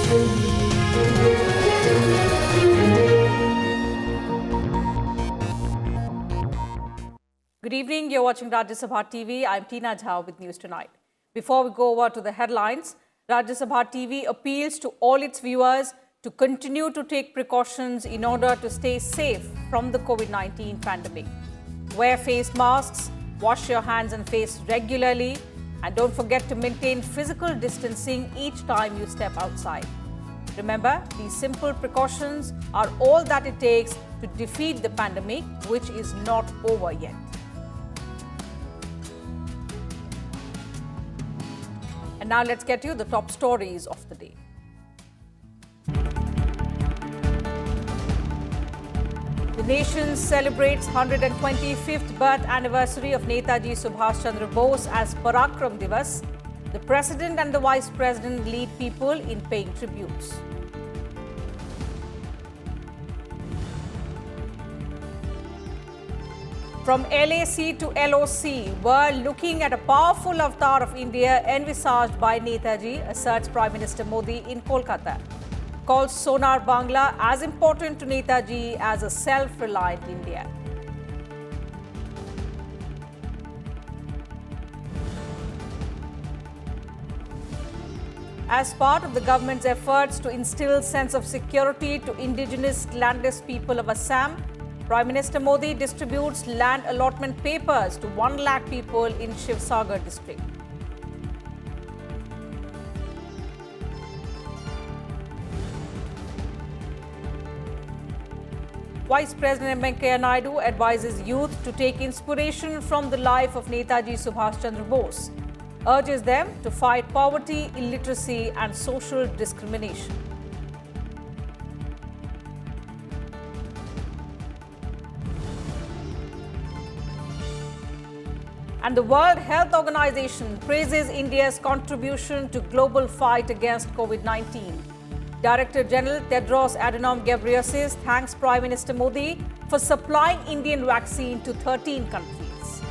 Good evening, you're watching Rajya Sabha TV. I'm Tina Jha with News Tonight. Before we go over to the headlines, Rajya Sabha TV appeals to all its viewers to continue to take precautions in order to stay safe from the COVID-19 pandemic. Wear face masks, wash your hands and face regularly, and don't forget to maintain physical distancing each time you step outside. Remember, these simple precautions are all that it takes to defeat the pandemic, which is not over yet. And now let's get you the top stories of the day. The nation celebrates 125th birth anniversary of Netaji Subhash Chandra Bose as Parakram Divas. The President and the Vice President lead people in paying tributes. From LAC to LOC, we're looking at a powerful avatar of India envisaged by Netaji, asserts Prime Minister Modi in Kolkata. Calls Sonar Bangla as important to Netaji as a self-reliant India. As part of the government's efforts to instill sense of security to indigenous landless people of Assam, Prime Minister Modi distributes land allotment papers to 1 lakh people in Shivsagar district. Vice President Venkaiah Naidu advises youth to take inspiration from the life of Netaji Subhash Chandra Bose, urges them to fight poverty, illiteracy and social discrimination. And the World Health Organization praises India's contribution to global fight against COVID-19. Director General Tedros Adhanom Ghebreyesus thanks Prime Minister Modi for supplying Indian vaccine to 13 countries.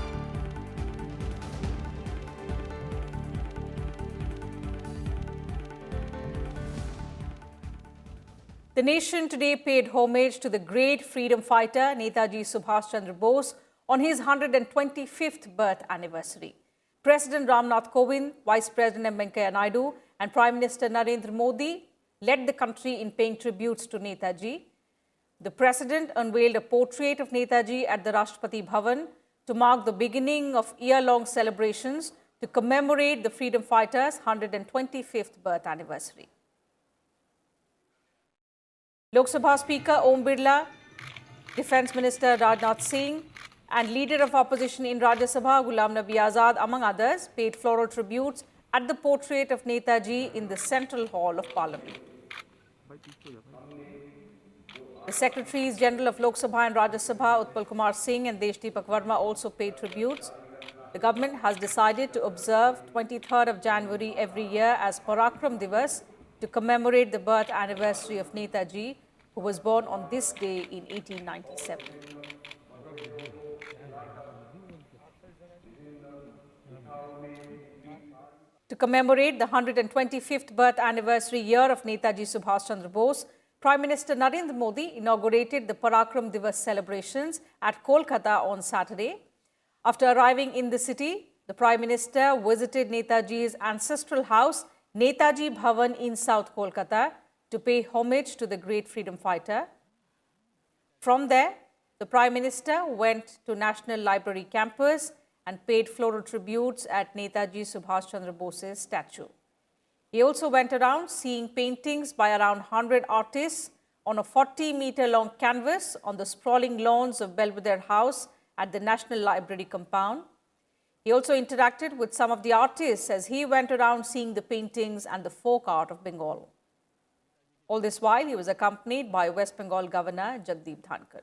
The nation today paid homage to the great freedom fighter Netaji Subhash Chandra Bose on his 125th birth anniversary. President Ramnath Kovind, Vice President Venkaiah Naidu and Prime Minister Narendra Modi led the country in paying tributes to Netaji. The President unveiled a portrait of Netaji at the Rashtrapati Bhavan to mark the beginning of year-long celebrations to commemorate the freedom fighter's 125th birth anniversary. Lok Sabha Speaker Om Birla, Defence Minister Rajnath Singh, and Leader of Opposition in Rajya Sabha, Ghulam Nabi Azad, among others, paid floral tributes at the portrait of Netaji in the Central Hall of Parliament. The Secretaries General of Lok Sabha and Rajya Sabha, Utpal Kumar Singh and Deshdeepak Verma, also paid tributes. The government has decided to observe 23rd of January every year as Parakram Divas to commemorate the birth anniversary of Netaji, who was born on this day in 1897. To commemorate the 125th birth anniversary year of Netaji Subhash Chandra Bose, Prime Minister Narendra Modi inaugurated the Parakram Divas celebrations at Kolkata on Saturday. After arriving in the city, the Prime Minister visited Netaji's ancestral house, Netaji Bhavan in South Kolkata, to pay homage to the great freedom fighter. From there, the Prime Minister went to National Library campus and paid floral tributes at Netaji Subhash Chandra Bose's statue. He also went around seeing paintings by around 100 artists on a 40-meter-long canvas on the sprawling lawns of Belvedere House at the National Library compound. He also interacted with some of the artists as he went around seeing the paintings and the folk art of Bengal. All this while, he was accompanied by West Bengal Governor Jagdeep Dhankar.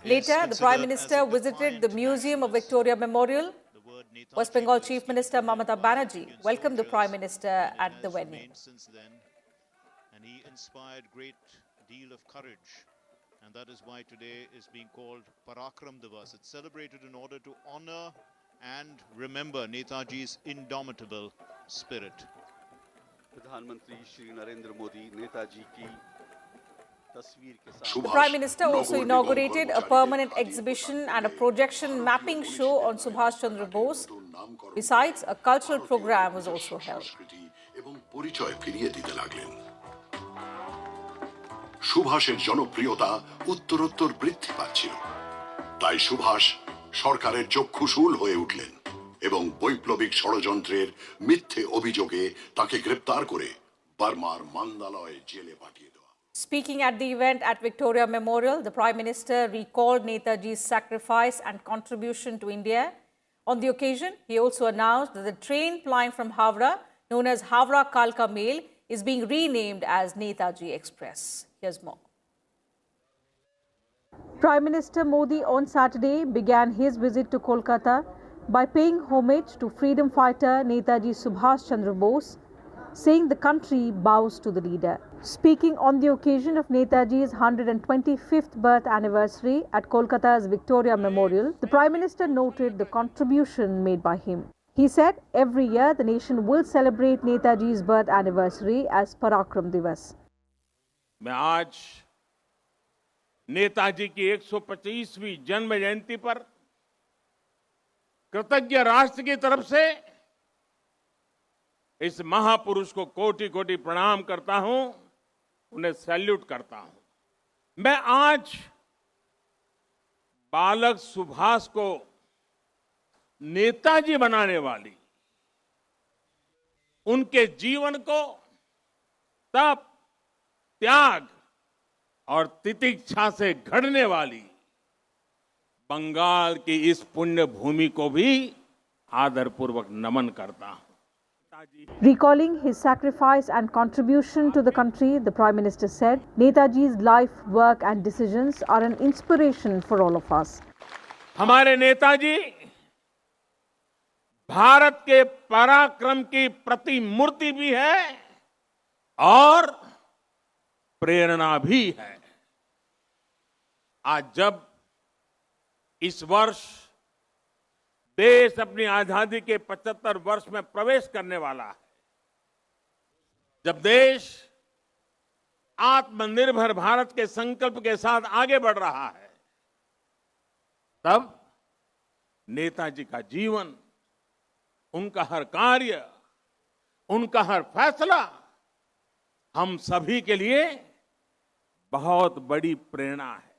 Later, the Prime Minister visited the Museum of Victoria Memorial. West Bengal Chief Minister Mamata Banerjee welcomed the Prime Minister at the venue. And he inspired great deal of courage, and that is why today is being called Parakram Divas. It's celebrated in order to honor and remember Netaji's indomitable spirit. प्रधानमंत्री श्री नरेंद्र मोदी नेताजी की तस्वीर के साथ The Prime Minister also inaugurated a permanent exhibition and a projection mapping show on Subhash Chandra Bose. Besides, a cultural program was also held. এবং পরিচয় ফিরিয়ে দিতে লাগলেন। সুভাষের জনপ্রিয়তা উত্তরোত্তর বৃদ্ধি পাচ্ছিল। তাই সুভাষ সরকারের চক্ষুশূল হয়ে উঠলেন এবং বৈপ্লবিক ষড়যন্ত্রের মিথ্যে অভিযোগে তাকে গ্রেপ্তার করে বার্মার মান্দালয় জেলে পাঠিয়ে দেওয়া। Speaking at the event at Victoria Memorial, the Prime Minister recalled Netaji's sacrifice and contribution to India. On the occasion, he also announced that the train plying from Howrah, known as Howrah Kalka Mail, is being renamed as Netaji Express. Here's more. Prime Minister Modi on Saturday began his visit to Kolkata by paying homage to freedom fighter Netaji Subhash Chandra Bose, saying the country bows to the leader. Speaking on the occasion of Netaji's 125th birth anniversary at Kolkata's Victoria Memorial, the Prime Minister noted the contribution made by him. He said every year the nation will celebrate Netaji's birth anniversary as Parakram Divas. मैं आज नेताजी की 125वीं जन्म जयंती पर कृतज्ञ राष्ट्र की तरफ से इस महापुरुष को कोटि कोटि प्रणाम करता हूं, उन्हें सैल्यूट करता हूं। मैं आज बालक सुभाष को नेताजी बनाने वाली उनके जीवन को तप, त्याग और तितिक्षा से घड़ने वाली बंगाल की इस पुण्य भूमि को भी आदरपूर्वक नमन करता हूं। Recalling his sacrifice and contribution to the country, the Prime Minister said, Netaji's life, work and decisions are an inspiration for all of us. हमारे नेताजी भारत के पराक्रम की प्रतिमूर्ति भी है और प्रेरणा भी है। आज जब इस वर्ष देश अपनी आजादी के 75 वर्ष में प्रवेश करने वाला है, जब देश आत्मनिर्भर भारत के संकल्प के साथ आगे बढ़ रहा है, तब नेताजी का जीवन, उनका हर कार्य, उनका हर फैसला हम सभी के लिए बहुत बड़ी प्रेरणा है।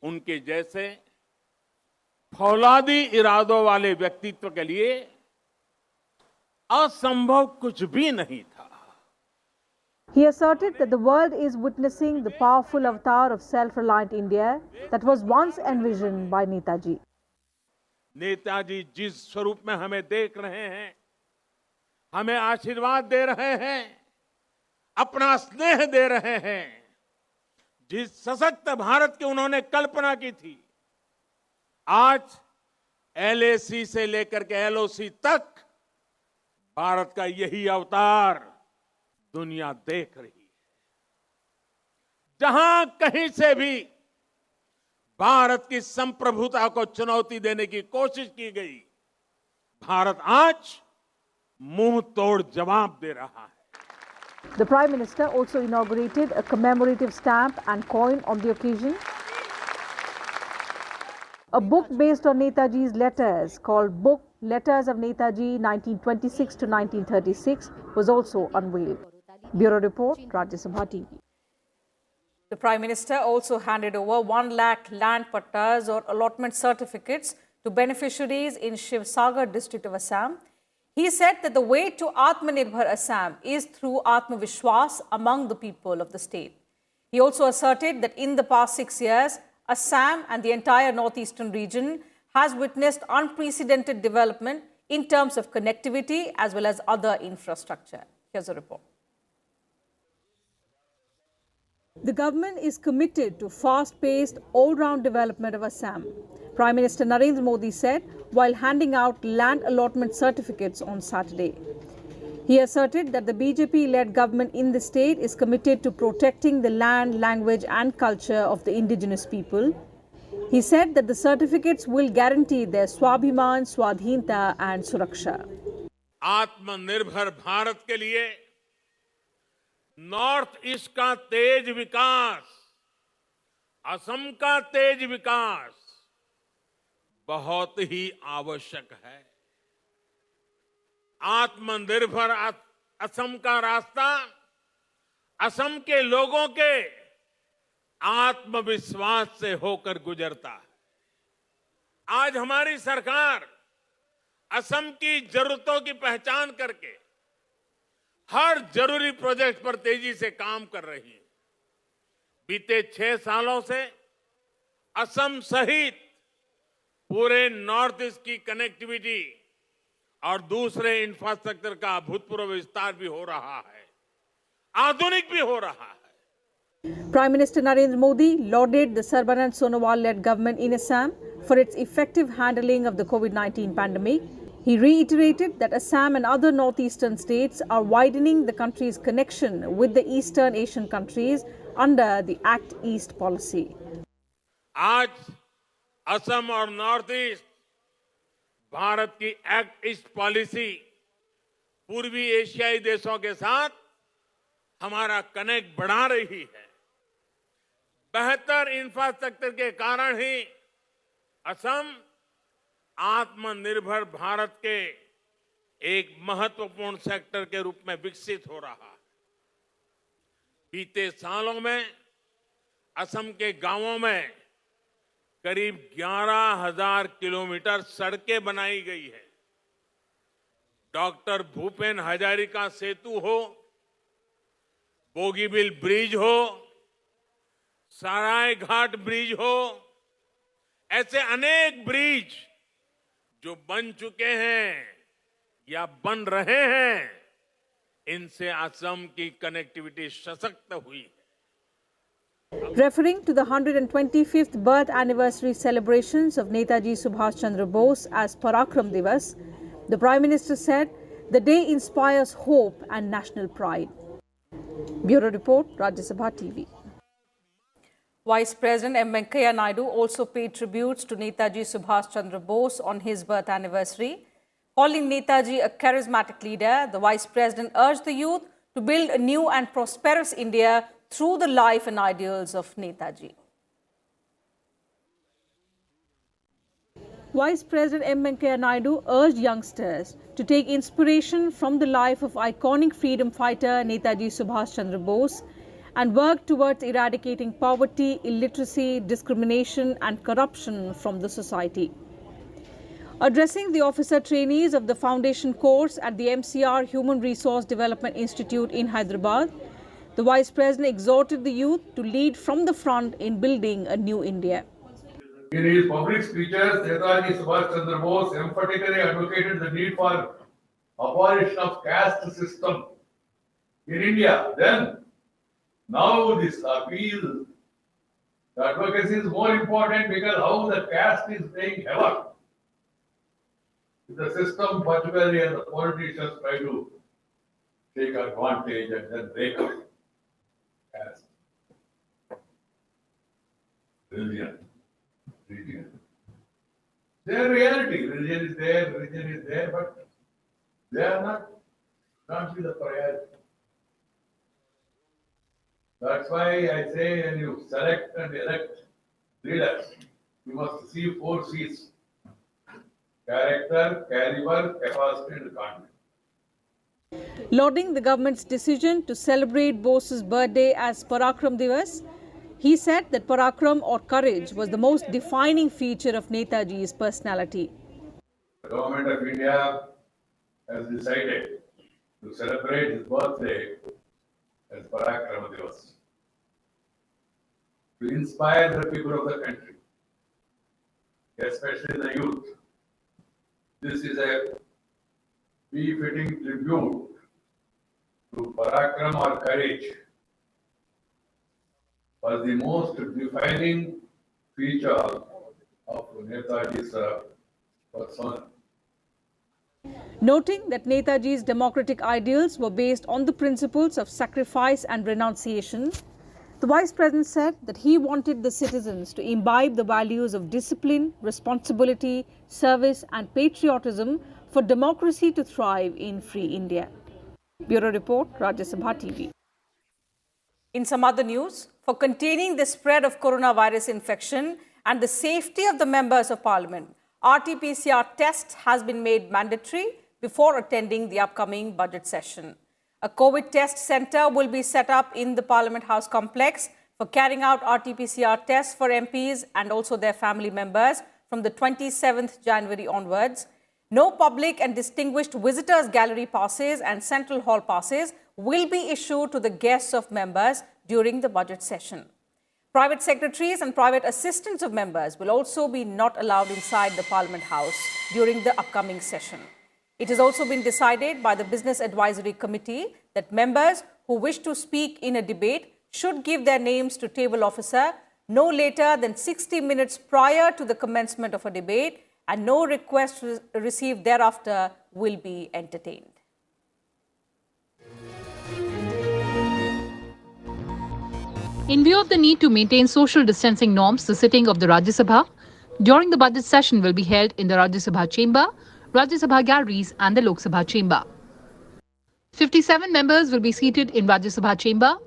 उनके जैसे फौलादी इरादों वाले व्यक्तित्व के लिए असंभव कुछ भी नहीं था। He asserted that the world is witnessing the powerful avatar of self-reliant India that was once envisioned by Netaji. Netaji जिस स्वरूप में हमें देख रहे हैं, हमें आशीर्वाद दे रहे हैं, अपना स्नेह दे रहे हैं, जिस सशक्त भारत की उन्होंने कल्पना की थी, आज LAC से लेकर के LOC तक भारत का यही अवतार दुनिया देख रही है। जहां कहीं से भी भारत की संप्रभुता को चुनौती देने की कोशिश की गई, भारत आज मुंह तोड़ जवाब दे रहा है। The Prime Minister also inaugurated a commemorative stamp and coin on the occasion. A book based on Netaji's letters called Book Letters of Netaji 1926 to 1936 was also unveiled. Bureau Report, Rajya Sabha TV. The Prime Minister also handed over 1 lakh land pattas or allotment certificates to beneficiaries in Shivsagar district of Assam. He said that the way to Atmanirbhar Assam is through Atmavishwas among the people of the state. He also asserted that in the past 6 years, Assam and the entire northeastern region has witnessed unprecedented development in terms of connectivity as well as other infrastructure. Here's a report. The government is committed to fast-paced, all-round development of Assam. Prime Minister Narendra Modi said while handing out land allotment certificates on Saturday. He asserted that the BJP-led government in the state is committed to protecting the land, language and culture of the indigenous people. He said that the certificates will guarantee their Swabhiman, Swadhinta and Suraksha. आत्मनिर्भर भारत के लिए north east का तेज विकास, असम का तेज विकास बहुत ही आवश्यक है। आत्मनिर्भर असम का रास्ता असम के लोगों के आत्मविश्वास से होकर गुजरता है। आज हमारी सरकार असम की जरूरतों की पहचान करके हर जरूरी प्रोजेक्ट पर तेजी से काम कर रही है। बीते 6 सालों से असम सहित पूरे नॉर्थ ईस्ट की कनेक्टिविटी और दूसरे इंफ्रास्ट्रक्चर का अभूतपूर्व विस्तार भी हो रहा है, आधुनिक भी हो रहा है। Prime Minister Narendra Modi lauded the Sarbanand Sonowal-led government in Assam for its effective handling of the COVID-19 pandemic. He reiterated that Assam and other northeastern states are widening the country's connection with the Eastern Asian countries under the Act East policy. आज असम और north east Bharat की act east policy पूर्वी एशियाई देशों के साथ हमारा connect बढ़ा रही है। बेहतर इंफ्रास्ट्रक्चर के कारण ही असम आत्मनिर्भर भारत के एक महत्वपूर्ण सेक्टर के रूप में विकसित हो रहा है। बीते सालों में असम के गांवों में करीब 11,000 किलोमीटर सड़कें बनाई गई है। डॉक्टर भूपेन हजारिका सेतु हो, बोगीबिल ब्रिज हो, सराय घाट ब्रिज हो, ऐसे अनेक ब्रिज जो बन चुके हैं या बन रहे हैं, इनसे असम की कनेक्टिविटी सशक्त हुई है। Referring to the 125th birth anniversary celebrations of Netaji Subhash Chandra Bose as Parakram Divas, the Prime Minister said the day inspires hope and national pride. Bureau Report, Rajya Sabha TV. Vice President M. Venkaiah Naidu also paid tributes to Netaji Subhash Chandra Bose on his birth anniversary. Calling Netaji a charismatic leader, the Vice President urged the youth to build a new and prosperous India through the life and ideals of Netaji. Vice President M. Venkaiah Naidu urged youngsters to take inspiration from the life of iconic freedom fighter Netaji Subhash Chandra Bose and work towards eradicating poverty, illiteracy, discrimination and corruption from the society. Addressing the officer trainees of the foundation course at the MCR Human Resource Development Institute in Hyderabad, the Vice President exhorted the youth to lead from the front in building a new India. In his public speeches, Netaji Subhash Chandra Bose emphatically advocated the need for abolition of caste system in India. Then, now this appeal, the advocacy is more important because how the caste is being havoc. The system, particularly and the politicians try to take advantage and then break up caste. Religion. Their reality, religion is there, but they are not be the priority. That's why I say when you select and elect leaders, you must see 4 C's: character, caliber, capacity and conduct. Lauding the government's decision to celebrate Bose's birthday as Parakram Divas, he said that Parakram or courage was the most defining feature of Netaji's personality. The government of India has decided to celebrate his birthday as Parakram Divas, to inspire the people of the country, especially the youth. This is a befitting tribute to Parakram or courage, was the most defining feature of Netaji's persona. Noting that Netaji's democratic ideals were based on the principles of sacrifice and renunciation, The Vice President said that he wanted the citizens to imbibe the values of discipline, responsibility, service and patriotism for democracy to thrive in free India. Bureau Report, Rajya Sabha TV. In some other news, for containing the spread of coronavirus infection and the safety of the members of Parliament, RT-PCR test has been made mandatory before attending the upcoming budget session. A COVID test centre will be set up in the Parliament House complex for carrying out RT-PCR tests for MPs and also their family members from the 27th January onwards. No public and distinguished visitors gallery passes and central hall passes will be issued to the guests of members during the budget session. Private secretaries and private assistants of members will also be not allowed inside the Parliament House during the upcoming session. It has also been decided by the Business Advisory Committee that members who wish to speak in a debate should give their names to table officer no later than 60 minutes prior to the commencement of a debate, and no request received thereafter will be entertained. In view of the need to maintain social distancing norms, the sitting of the Rajya Sabha during the budget session will be held in the Rajya Sabha chamber, Rajya Sabha galleries and the Lok Sabha chamber. 57 members will be seated in Rajya Sabha chamber,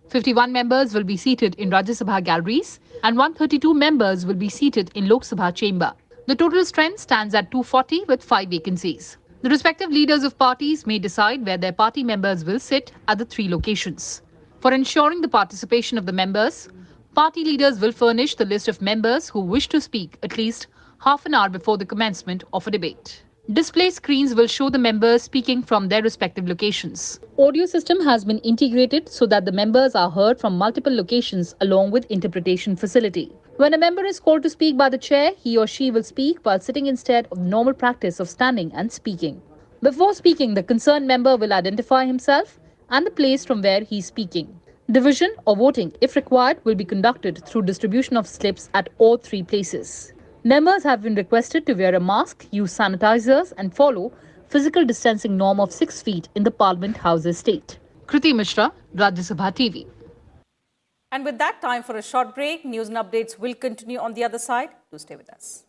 51 members will be seated in Rajya Sabha galleries and 132 members will be seated in Lok Sabha chamber. The total strength stands at 240 with 5 vacancies. The respective leaders of parties may decide where their party members will sit at the 3 locations. For ensuring the participation of the members, party leaders will furnish the list of members who wish to speak at least half an hour before the commencement of a debate. Display screens will show the members speaking from their respective locations. Audio system has been integrated so that the members are heard from multiple locations along with interpretation facility. When a member is called to speak by the chair, he or she will speak while sitting instead of the normal practice of standing and speaking. Before speaking, the concerned member will identify himself and the place from where he is speaking. Division or voting, if required, will be conducted through distribution of slips at all 3 places. Members have been requested to wear a mask, use sanitizers and follow physical distancing norm of 6 feet in the Parliament House estate. Kriti Mishra, Rajya Sabha TV. And with that, time for a short break. News and updates will continue on the other side. Do stay with us.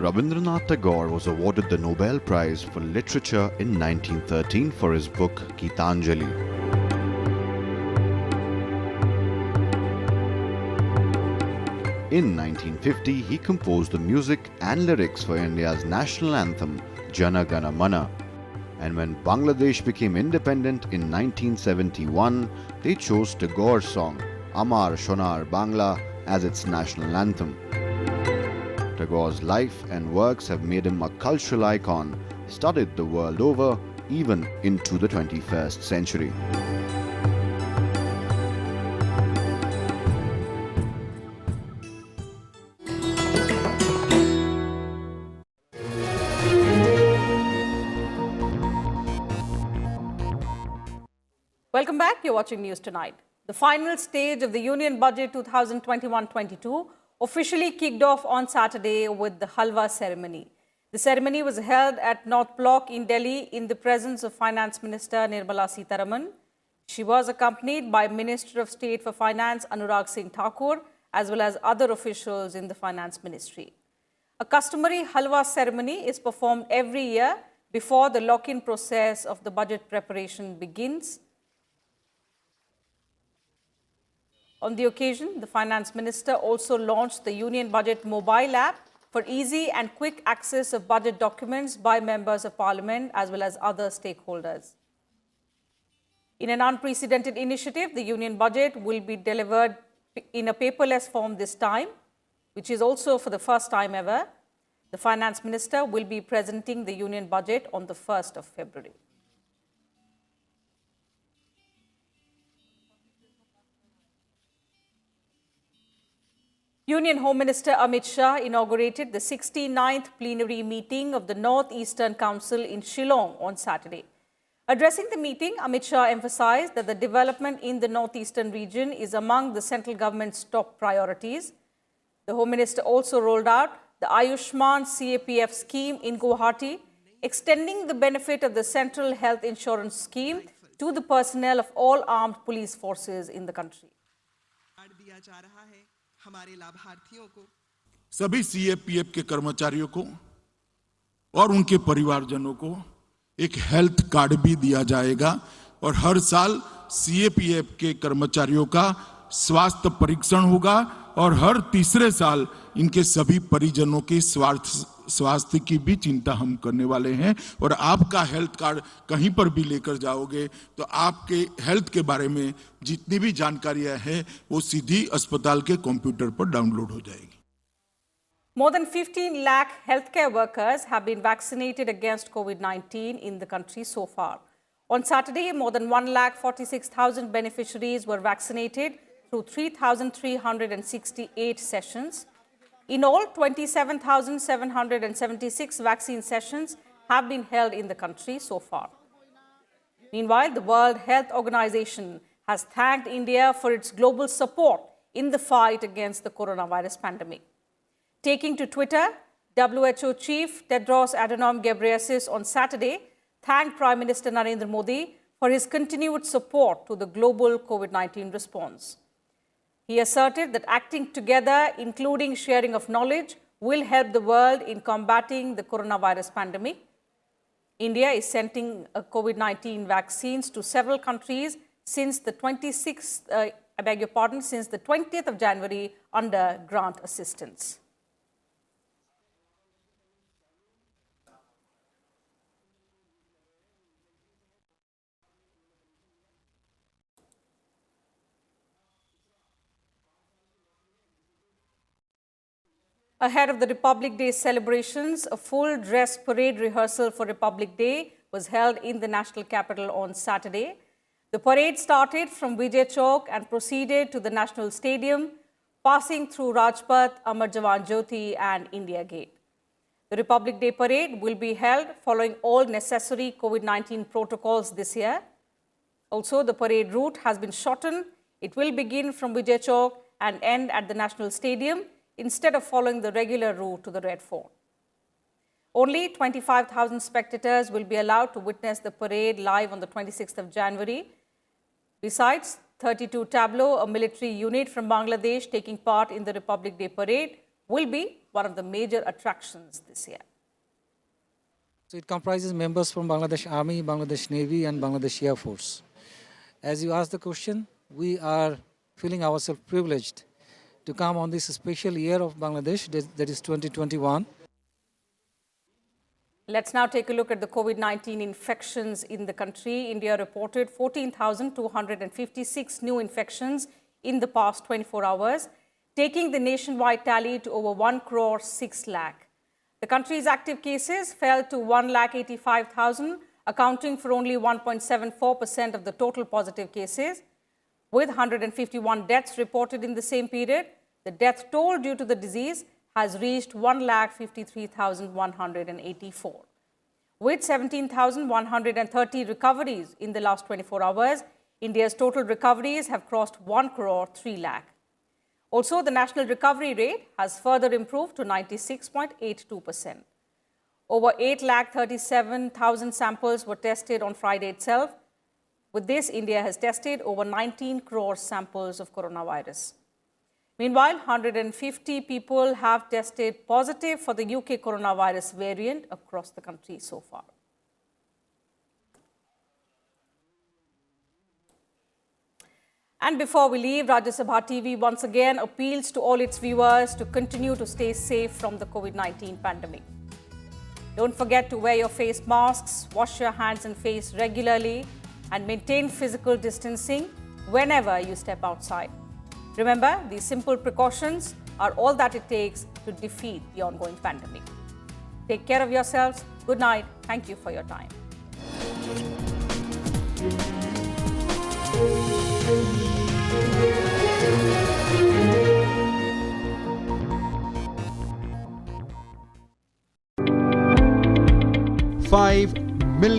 Rabindranath Tagore was awarded the Nobel Prize for Literature in 1913 for his book Gitanjali. In 1950, he composed the music and lyrics for India's national anthem Jana Gana Mana. And when Bangladesh became independent in 1971, they chose Tagore's song Amar Shonar Bangla as its national anthem. Tagore's life and works have made him a cultural icon, studied the world over, even into the 21st century. Welcome back. You're watching News Tonight. The final stage of the Union Budget 2021-22 officially kicked off on Saturday with the Halwa ceremony. The ceremony was held at North Block in Delhi in the presence of Finance Minister Nirmala Sitharaman. She was accompanied by Minister of State for Finance Anurag Singh Thakur as well as other officials in the Finance Ministry. A customary Halwa ceremony is performed every year before the lock-in process of the budget preparation begins. On the occasion, the Finance Minister also launched the Union Budget mobile app for easy and quick access of budget documents by members of Parliament as well as other stakeholders. In an unprecedented initiative, the Union Budget will be delivered in a paperless form this time, which is also for the first time ever. The Finance Minister will be presenting the Union Budget on the 1st of February. Union Home Minister Amit Shah inaugurated the 69th plenary meeting of the North Eastern Council in Shillong on Saturday. Addressing the meeting, Amit Shah emphasized that the development in the northeastern region is among the central government's top priorities. The Home Minister also rolled out the Ayushman CAPF scheme in Guwahati, extending the benefit of the Central Health Insurance Scheme to the personnel of all armed police forces in the country. सभी CAPF के कर्मचारियों को और उनके परिवारजनों को एक health card भी दिया जाएगा और हर साल सीएपीएफ के कर्मचारियों का स्वास्थ्य परीक्षण होगा और हर तीसरे साल इनके सभी परिजनों के स्वास्थ्य की भी चिंता हम करने वाले हैं और आपका हेल्थ कार्ड कहीं पर भी लेकर जाओगे तो आपके हेल्थ के बारे में जितनी भी जानकारियां हैं वो सीधी अस्पताल के कंप्यूटर पर डाउनलोड हो जाएगी. More than 15 lakh healthcare workers have been vaccinated against COVID-19 in the country so far. On Saturday, more than 1,46,000 beneficiaries were vaccinated through 3,368 sessions. In all, 27,776 vaccine sessions have been held in the country so far. Meanwhile, the World Health Organization has thanked India for its global support in the fight against the coronavirus pandemic. Taking to Twitter, WHO Chief Tedros Adhanom Ghebreyesus on Saturday thanked Prime Minister Narendra Modi for his continued support to the global COVID-19 response. He asserted that acting together, including sharing of knowledge, will help the world in combating the coronavirus pandemic. India is sending COVID-19 vaccines to several countries since the 20th of January under grant assistance. Ahead of the Republic Day celebrations, a full-dress parade rehearsal for Republic Day was held in the national capital on Saturday. The parade started from Vijay Chowk and proceeded to the National Stadium, passing through Rajpath, Amar Jawan Jyoti and India Gate. The Republic Day parade will be held following all necessary COVID-19 protocols this year. Also, the parade route has been shortened. It will begin from Vijay Chowk and end at the National Stadium, instead of following the regular route to the Red Fort. Only 25,000 spectators will be allowed to witness the parade live on the 26th of January. Besides, 32 Tableau, a military unit from Bangladesh taking part in the Republic Day parade, will be one of the major attractions this year. So it comprises members from Bangladesh Army, Bangladesh Navy and Bangladesh Air Force. As you asked the question, we are feeling ourselves privileged to come on this special year of Bangladesh, that is 2021. Let's now take a look at the COVID-19 infections in the country. India reported 14,256 new infections in the past 24 hours, taking the nationwide tally to over 1 crore 6 lakh. The country's active cases fell to 1,85,000, accounting for only 1.74% of the total positive cases. With 151 deaths reported in the same period, the death toll due to the disease has reached 1,53,184. With 17,130 recoveries in the last 24 hours, India's total recoveries have crossed 1 crore 3 lakh. Also, the national recovery rate has further improved to 96.82%. Over 8,37,000 samples were tested on Friday itself. With this, India has tested over 19 crore samples of coronavirus. Meanwhile, 150 people have tested positive for the UK coronavirus variant across the country so far. And before we leave, Rajya Sabha TV once again appeals to all its viewers to continue to stay safe from the COVID-19 pandemic. Don't forget to wear your face masks, wash your hands and face regularly, and maintain physical distancing whenever you step outside. Remember, these simple precautions are all that it takes to defeat the ongoing pandemic. Take care of yourselves. Good night. Thank you for your time. Five